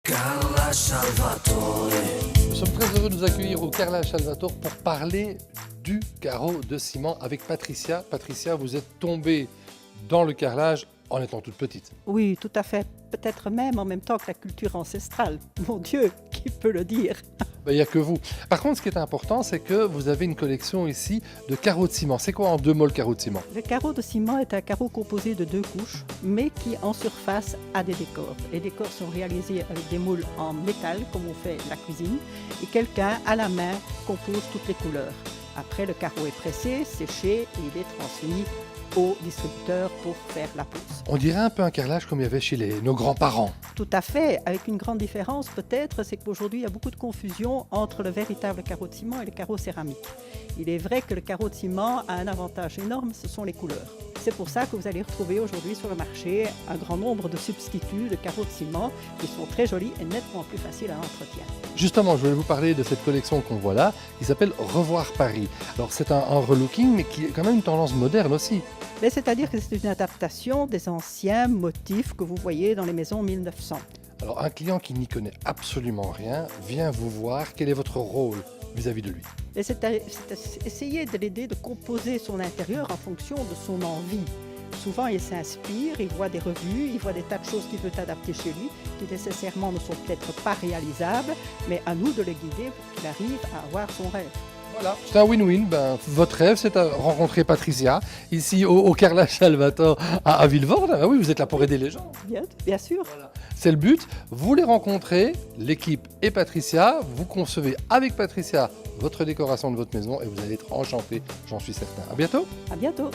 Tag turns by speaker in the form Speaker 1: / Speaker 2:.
Speaker 1: Carla Salvatore.
Speaker 2: Nous sommes très heureux de vous accueillir au Carrelage Salvatore pour parler du carreau de ciment avec Patricia. Patricia, vous êtes tombée dans le carrelage en étant toute petite.
Speaker 3: Oui, tout à fait. Peut-être même en même temps que la culture ancestrale. Mon Dieu, qui peut le dire?
Speaker 2: Il n'y a que vous. Par contre, ce qui est important, c'est que vous avez une collection ici de carreaux de ciment. C'est quoi en deux mots le carreau de ciment?
Speaker 3: Le carreau de ciment est un carreau composé de 2 couches, mais qui en surface a des décors. Les décors sont réalisés avec des moules en métal, comme on fait la cuisine, et quelqu'un à la main compose toutes les couleurs. Après, le carreau est pressé, séché et il est transmis au distributeur pour faire la pose.
Speaker 2: On dirait un peu un carrelage comme il y avait chez nos grands-parents.
Speaker 3: Tout à fait, avec une grande différence peut-être, c'est qu'aujourd'hui il y a beaucoup de confusion entre le véritable carreau de ciment et le carreau céramique. Il est vrai que le carreau de ciment a un avantage énorme, ce sont les couleurs. C'est pour ça que vous allez retrouver aujourd'hui sur le marché un grand nombre de substituts de carreaux de ciment qui sont très jolis et nettement plus faciles à entretien.
Speaker 2: Justement, je voulais vous parler de cette collection qu'on voit là, qui s'appelle Revoir Paris. Alors c'est un relooking, mais qui est quand même une tendance moderne aussi.
Speaker 3: Mais c'est-à-dire que c'est une adaptation des anciens motifs que vous voyez dans les maisons 1900.
Speaker 2: Alors un client qui n'y connaît absolument rien vient vous voir. Quel est votre rôle vis-à-vis de lui?
Speaker 3: Et c'est essayer de l'aider de composer son intérieur en fonction de son envie. Souvent, il s'inspire, il voit des revues, il voit des tas de choses qu'il veut adapter chez lui, qui nécessairement ne sont peut-être pas réalisables, mais à nous de le guider pour qu'il arrive à avoir son rêve.
Speaker 2: Voilà, c'est un win-win. Votre rêve, c'est de rencontrer Patricia, ici au Carrelage Salvatore à Vilvoorde. Ah oui, vous êtes là pour aider les gens.
Speaker 3: Bien sûr.
Speaker 2: Voilà. C'est le but. Vous les rencontrez, l'équipe et Patricia. Vous concevez avec Patricia votre décoration de votre maison et vous allez être enchantés, j'en suis certain. À bientôt.
Speaker 3: À bientôt.